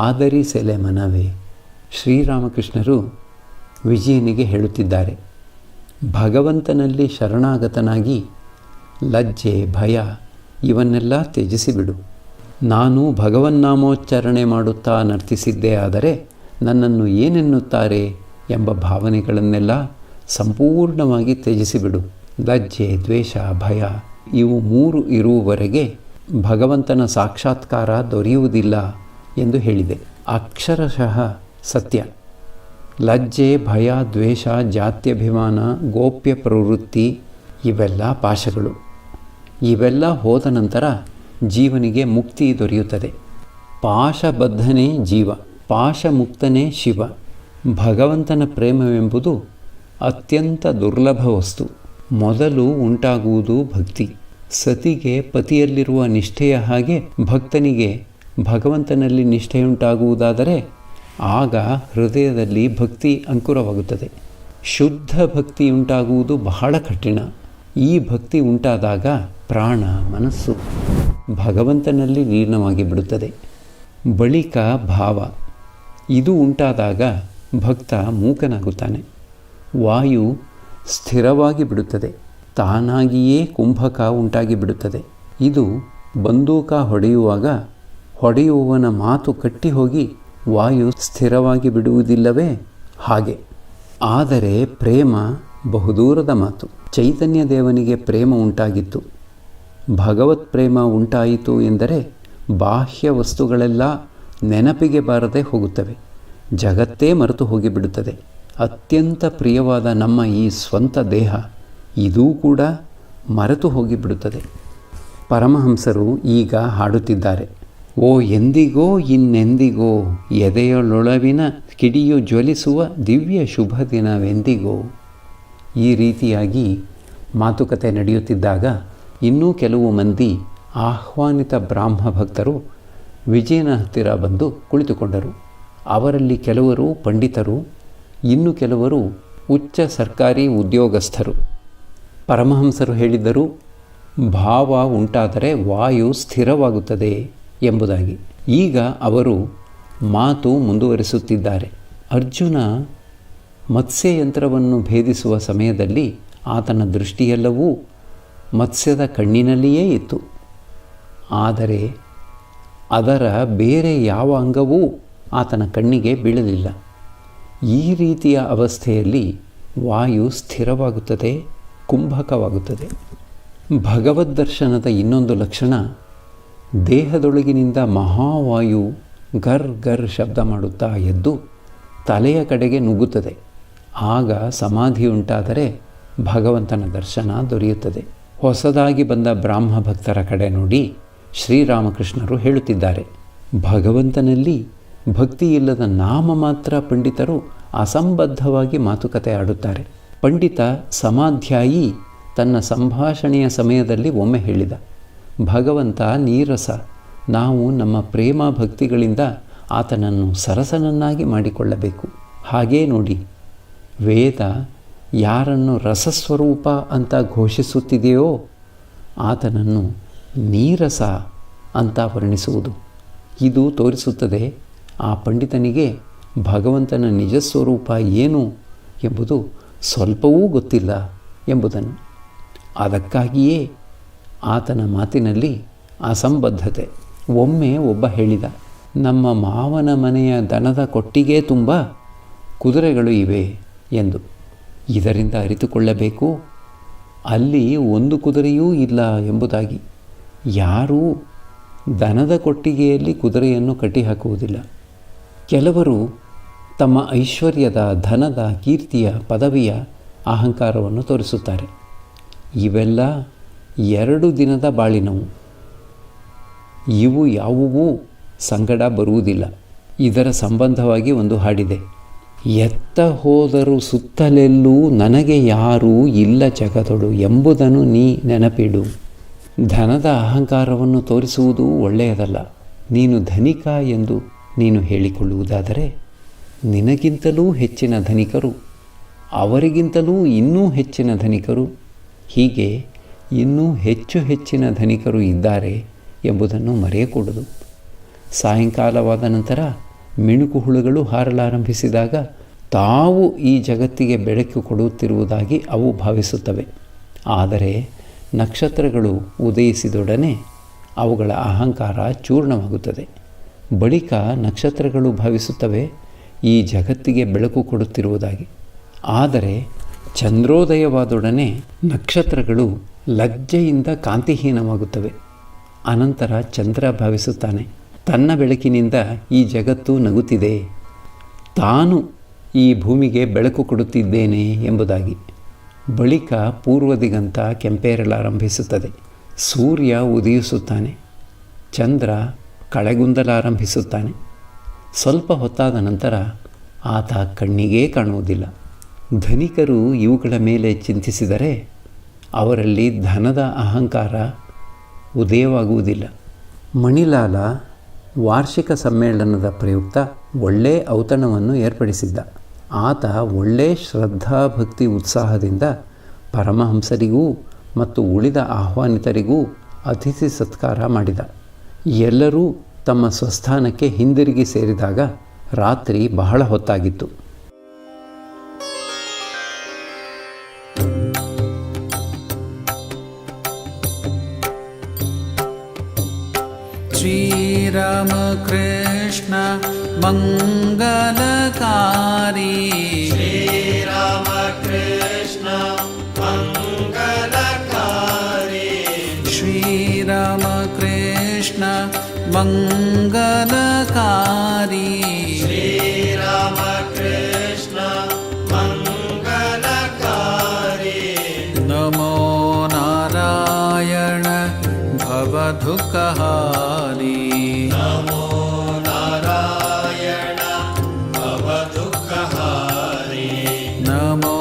ಆದರಿಸೆಲೆ ಮನವೇ. ಶ್ರೀರಾಮಕೃಷ್ಣರು ವಿಜಯನಿಗೆ ಹೇಳುತ್ತಿದ್ದಾರೆ, ಭಗವಂತನಲ್ಲಿ ಶರಣಾಗತನಾಗಿ ಲಜ್ಜೆ, ಭಯ ಇವನ್ನೆಲ್ಲ ತ್ಯಜಿಸಿಬಿಡು. ನಾನು ಭಗವನ್ನಾಮೋಚ್ಚಾರಣೆ ಮಾಡುತ್ತಾ ನರ್ತಿಸಿದ್ದೇ ಆದರೆ ನನ್ನನ್ನು ಏನೆನ್ನುತ್ತಾರೆ ಎಂಬ ಭಾವನೆಗಳನ್ನೆಲ್ಲ ಸಂಪೂರ್ಣವಾಗಿ ತ್ಯಜಿಸಿಬಿಡು. ಲಜ್ಜೆ, ದ್ವೇಷ, ಭಯ ಇವು 3 ಇರುವವರೆಗೆ ಭಗವಂತನ ಸಾಕ್ಷಾತ್ಕಾರ ದೊರೆಯುವುದಿಲ್ಲ ಎಂದು ಹೇಳಿದೆ. ಅಕ್ಷರಶಃ ಸತ್ಯ. ಲಜ್ಜೆ, ಭಯ, ದ್ವೇಷ, ಜಾತ್ಯಭಿಮಾನ, ಗೋಪ್ಯ ಪ್ರವೃತ್ತಿ ಇವೆಲ್ಲ ಪಾಶಗಳು. ಇವೆಲ್ಲ ಹೋದ ನಂತರ ಜೀವನಿಗೆ ಮುಕ್ತಿ ದೊರೆಯುತ್ತದೆ. ಪಾಶಬದ್ಧನೇ ಜೀವ, ಪಾಶಮುಕ್ತನೇ ಶಿವ. ಭಗವಂತನ ಪ್ರೇಮವೆಂಬುದು ಅತ್ಯಂತ ದುರ್ಲಭ ವಸ್ತು. ಮೊದಲು ಉಂಟಾಗುವುದು ಭಕ್ತಿ. ಸತಿಗೆ ಪತಿಯಲ್ಲಿರುವ ನಿಷ್ಠೆಯ ಹಾಗೆ ಭಕ್ತನಿಗೆ ಭಗವಂತನಲ್ಲಿ ನಿಷ್ಠೆಯುಂಟಾಗುವುದಾದರೆ ಆಗ ಹೃದಯದಲ್ಲಿ ಭಕ್ತಿ ಅಂಕುರವಾಗುತ್ತದೆ. ಶುದ್ಧ ಭಕ್ತಿಯುಂಟಾಗುವುದು ಬಹಳ ಕಠಿಣ. ಈ ಭಕ್ತಿ ಉಂಟಾದಾಗ ಪ್ರಾಣ, ಮನಸ್ಸು ಭಗವಂತನಲ್ಲಿ ಲೀನವಾಗಿ ಬಿಡುತ್ತದೆ. ಬಳಿಕ ಭಾವ. ಇದು ಉಂಟಾದಾಗ ಭಕ್ತ ಮೂಕನಾಗುತ್ತಾನೆ. ವಾಯು ಸ್ಥಿರವಾಗಿ ಬಿಡುತ್ತದೆ. ತಾನಾಗಿಯೇ ಕುಂಭಕ ಉಂಟಾಗಿ ಬಿಡುತ್ತದೆ. ಇದು ಬಂದೂಕ ಹೊಡೆಯುವಾಗ ಹೊಡೆಯುವವನ ಮಾತು ಕಟ್ಟಿ ಹೋಗಿ ವಾಯು ಸ್ಥಿರವಾಗಿ ಬಿಡುವುದಿಲ್ಲವೇ? ಹಾಗೆ ಆದರೆ ಪ್ರೇಮ ಬಹುದೂರದ ಮಾತು. ಚೈತನ್ಯ ದೇವನಿಗೆ ಪ್ರೇಮ ಉಂಟಾಗಿತ್ತು. ಭಗವತ್ ಪ್ರೇಮ ಉಂಟಾಯಿತು ಎಂದರೆ ಬಾಹ್ಯ ವಸ್ತುಗಳೆಲ್ಲ ನೆನಪಿಗೆ ಬಾರದೆ ಹೋಗುತ್ತವೆ. ಜಗತ್ತೇ ಮರೆತು ಹೋಗಿಬಿಡುತ್ತದೆ. ಅತ್ಯಂತ ಪ್ರಿಯವಾದ ನಮ್ಮ ಈ ಸ್ವಂತ ದೇಹ ಇದೂ ಕೂಡ ಮರೆತು ಹೋಗಿಬಿಡುತ್ತದೆ. ಪರಮಹಂಸರು ಈಗ ಹಾಡುತ್ತಿದ್ದಾರೆ. ಓ ಎಂದಿಗೋ ಇನ್ನೆಂದಿಗೋ ಎದೆಯೊಳೊಳವಿನ ಕಿಡಿಯು ಜ್ವಲಿಸುವ ದಿವ್ಯ ಶುಭ ದಿನವೆಂದಿಗೋ. ಈ ರೀತಿಯಾಗಿ ಮಾತುಕತೆ ನಡೆಯುತ್ತಿದ್ದಾಗ ಇನ್ನೂ ಕೆಲವು ಮಂದಿ ಆಹ್ವಾನಿತ ಬ್ರಾಹ್ಮ ಭಕ್ತರು ವಿಜಯನ ಹತ್ತಿರ ಬಂದು ಕುಳಿತುಕೊಂಡರು. ಅವರಲ್ಲಿ ಕೆಲವರು ಪಂಡಿತರು, ಇನ್ನು ಕೆಲವರು ಉಚ್ಚ ಸರ್ಕಾರಿ ಉದ್ಯೋಗಸ್ಥರು. ಪರಮಹಂಸರು ಹೇಳಿದ್ದರು, ಭಾವ ಉಂಟಾದರೆ ವಾಯು ಸ್ಥಿರವಾಗುತ್ತದೆ ಎಂಬುದಾಗಿ. ಈಗ ಅವರು ಮಾತು ಮುಂದುವರಿಸುತ್ತಿದ್ದಾರೆ. ಅರ್ಜುನ ಮತ್ಸ್ಯಯಂತ್ರವನ್ನು ಭೇದಿಸುವ ಸಮಯದಲ್ಲಿ ಆತನ ದೃಷ್ಟಿಯೆಲ್ಲವೂ ಮತ್ಸ್ಯದ ಕಣ್ಣಿನಲ್ಲಿಯೇ ಇತ್ತು. ಆದರೆ ಅದರ ಬೇರೆ ಯಾವ ಅಂಗವೂ ಆತನ ಕಣ್ಣಿಗೆ ಬೀಳಲಿಲ್ಲ. ಈ ರೀತಿಯ ಅವಸ್ಥೆಯಲ್ಲಿ ವಾಯು ಸ್ಥಿರವಾಗುತ್ತದೆ, ಕುಂಭಕವಾಗುತ್ತದೆ. ಭಗವದ್ದರ್ಶನದ ಇನ್ನೊಂದು ಲಕ್ಷಣ, ದೇಹದೊಳಗಿನಿಂದ ಮಹಾವಾಯು ಗರ್ ಗರ್ ಶಬ್ದ ಮಾಡುತ್ತಾ ಎದ್ದು ತಲೆಯ ಕಡೆಗೆ ನುಗ್ಗುತ್ತದೆ. ಆಗ ಸಮಾಧಿಯುಂಟಾದರೆ ಭಗವಂತನ ದರ್ಶನ ದೊರೆಯುತ್ತದೆ. ಹೊಸದಾಗಿ ಬಂದ ಬ್ರಾಹ್ಮ ಭಕ್ತರ ಕಡೆ ನೋಡಿ ಶ್ರೀರಾಮಕೃಷ್ಣರು ಹೇಳುತ್ತಿದ್ದಾರೆ, ಭಗವಂತನಲ್ಲಿ ಭಕ್ತಿಯಿಲ್ಲದ ನಾಮ ಮಾತ್ರ ಪಂಡಿತರು ಅಸಂಬದ್ಧವಾಗಿ ಮಾತುಕತೆ ಆಡುತ್ತಾರೆ. ಪಂಡಿತ ಸಮಾಧ್ಯಾಯಿ ತನ್ನ ಸಂಭಾಷಣೆಯ ಸಮಯದಲ್ಲಿ ಒಮ್ಮೆ ಹೇಳಿದ, ಭಗವಂತ ನೀರಸ, ನಾವು ನಮ್ಮ ಪ್ರೇಮ ಭಕ್ತಿಗಳಿಂದ ಆತನನ್ನು ಸರಸನನ್ನಾಗಿ ಮಾಡಿಕೊಳ್ಳಬೇಕು. ಹಾಗೇ ನೋಡಿ, ವೇದ ಯಾರನ್ನು ರಸಸ್ವರೂಪ ಅಂತ ಘೋಷಿಸುತ್ತಿದೆಯೋ ಆತನನ್ನು ನೀರಸ ಅಂತ ವರ್ಣಿಸುವುದು. ಇದು ತೋರಿಸುತ್ತದೆ ಆ ಪಂಡಿತನಿಗೆ ಭಗವಂತನ ನಿಜಸ್ವರೂಪ ಏನು ಎಂಬುದು ಸ್ವಲ್ಪವೂ ಗೊತ್ತಿಲ್ಲ ಎಂಬುದನ್ನು. ಅದಕ್ಕಾಗಿಯೇ ಆತನ ಮಾತಿನಲ್ಲಿ ಅಸಂಬದ್ಧತೆ. ಒಮ್ಮೆ ಒಬ್ಬ ಹೇಳಿದ, ನಮ್ಮ ಮಾವನ ಮನೆಯ ದನದ ಕೊಟ್ಟಿಗೆ ತುಂಬ ಕುದುರೆಗಳು ಇವೆ ಎಂದು. ಇದರಿಂದ ಅರಿತುಕೊಳ್ಳಬೇಕು, ಅಲ್ಲಿ ಒಂದು ಕುದುರೆಯೂ ಇಲ್ಲ ಎಂಬುದಾಗಿ. ಯಾರೂ ದನದ ಕೊಟ್ಟಿಗೆಯಲ್ಲಿ ಕುದುರೆಯನ್ನು ಕಟ್ಟಿಹಾಕುವುದಿಲ್ಲ. ಕೆಲವರು ತಮ್ಮ ಐಶ್ವರ್ಯದ, ಧನದ, ಕೀರ್ತಿಯ, ಪದವಿಯ ಅಹಂಕಾರವನ್ನು ತೋರಿಸುತ್ತಾರೆ. ಇವೆಲ್ಲ 2 ದಿನದ ಬಾಳಿನವು. ಇವು ಯಾವುವೂ ಸಂಗಡ ಬರುವುದಿಲ್ಲ. ಇದರ ಸಂಬಂಧವಾಗಿ ಒಂದು ಹಾಡಿದೆ, ಎತ್ತ ಹೋದರೂ ಸುತ್ತಲೆಲ್ಲೂ ನನಗೆ ಯಾರೂ ಇಲ್ಲ ಜಗದೊಳು ಎಂಬುದನ್ನು ನೀ ನೆನಪಿಡು. ಧನದ ಅಹಂಕಾರವನ್ನು ತೋರಿಸುವುದು ಒಳ್ಳೆಯದಲ್ಲ. ನೀನು ಧನಿಕ ಎಂದು ನೀನು ಹೇಳಿಕೊಳ್ಳುವುದಾದರೆ ನಿನಗಿಂತಲೂ ಹೆಚ್ಚಿನ ಧನಿಕರು, ಅವರಿಗಿಂತಲೂ ಇನ್ನೂ ಹೆಚ್ಚಿನ ಧನಿಕರು, ಹೀಗೆ ಇನ್ನೂ ಹೆಚ್ಚು ಹೆಚ್ಚಿನ ಧನಿಕರು ಇದ್ದಾರೆ ಎಂಬುದನ್ನು ಮರೆಯಕೂಡದು. ಸಾಯಂಕಾಲವಾದ ನಂತರ ಮಿಣುಕು ಹುಳುಗಳು ಹಾರಲಾರಂಭಿಸಿದಾಗ ತಾವು ಈ ಜಗತ್ತಿಗೆ ಬೆಳಕು ಕೊಡುತ್ತಿರುವುದಾಗಿ ಅವು ಭಾವಿಸುತ್ತವೆ. ಆದರೆ ನಕ್ಷತ್ರಗಳು ಉದಯಿಸಿದೊಡನೆ ಅವುಗಳ ಅಹಂಕಾರ ಚೂರ್ಣವಾಗುತ್ತದೆ. ಬಳಿಕ ನಕ್ಷತ್ರಗಳು ಭಾವಿಸುತ್ತವೆ ಈ ಜಗತ್ತಿಗೆ ಬೆಳಕು ಕೊಡುತ್ತಿರುವುದಾಗಿ. ಆದರೆ ಚಂದ್ರೋದಯವಾದೊಡನೆ ನಕ್ಷತ್ರಗಳು ಲಜ್ಜೆಯಿಂದ ಕಾಂತಿಹೀನವಾಗುತ್ತವೆ. ಅನಂತರ ಚಂದ್ರ ಭಾವಿಸುತ್ತಾನೆ, ತನ್ನ ಬೆಳಕಿನಿಂದ ಈ ಜಗತ್ತು ನಗುತ್ತಿದೆ, ತಾನು ಈ ಭೂಮಿಗೆ ಬೆಳಕು ಕೊಡುತ್ತಿದ್ದೇನೆ ಎಂಬುದಾಗಿ. ಬಳಿಕ ಪೂರ್ವದಿಗಂತ ಕೆಂಪೇರಲಾರಂಭಿಸುತ್ತದೆ. ಸೂರ್ಯ ಉದಯಿಸುತ್ತಾನೆ, ಚಂದ್ರ ಕಳೆಗುಂದಲಾರಂಭಿಸುತ್ತಾನೆ. ಸ್ವಲ್ಪ ಹೊತ್ತಾದ ನಂತರ ಆತ ಕಣ್ಣಿಗೇ ಕಾಣುವುದಿಲ್ಲ. ಧನಿಕರು ಇವುಗಳ ಮೇಲೆ ಚಿಂತಿಸಿದರೆ ಅವರಲ್ಲಿ ಧನದ ಅಹಂಕಾರ ಉದಯವಾಗುವುದಿಲ್ಲ. ಮಣಿಲಾಲ ವಾರ್ಷಿಕ ಸಮ್ಮೇಳನದ ಪ್ರಯುಕ್ತ ಒಳ್ಳೆ ಔತಣವನ್ನು ಏರ್ಪಡಿಸಿದ್ದ. ಆತ ಒಳ್ಳೆ ಶ್ರದ್ಧಾಭಕ್ತಿ ಉತ್ಸಾಹದಿಂದ ಪರಮಹಂಸರಿಗೂ ಮತ್ತು ಉಳಿದ ಆಹ್ವಾನಿತರಿಗೂ ಅತಿಥಿ ಸತ್ಕಾರ ಮಾಡಿದ. ಎಲ್ಲರೂ ತಮ್ಮ ಸ್ವಸ್ಥಾನಕ್ಕೆ ಹಿಂದಿರುಗಿ ಸೇರಿದಾಗ ರಾತ್ರಿ ಬಹಳ ಹೊತ್ತಾಗಿತ್ತು. ಶ್ರೀರಾಮಕೃಷ್ಣ ಮಂಗಲಕಾರಿ ಶ್ರೀರಾಮಕೃಷ್ಣ ಮಂಗಲಕಾರಿ ಶ್ರೀರಾಮಕೃಷ್ಣ ಮಂಗಲಕಾರಿ ಶ್ರೀರಾಮಕೃಷ್ಣ ಮಂಗಲಕಾರಿ ನಮೋ ನಾರಾಯಣ ಭವದುಃಖಹಾರಿ ನಮೋ ನಾರಾಯಣ ಭವದುಃಖಹಾರಿ ನಮೋ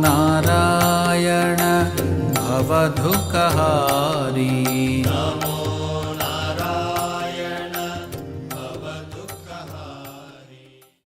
ನಾರಾಯಣ ಭವದುಃಖಹಾರಿ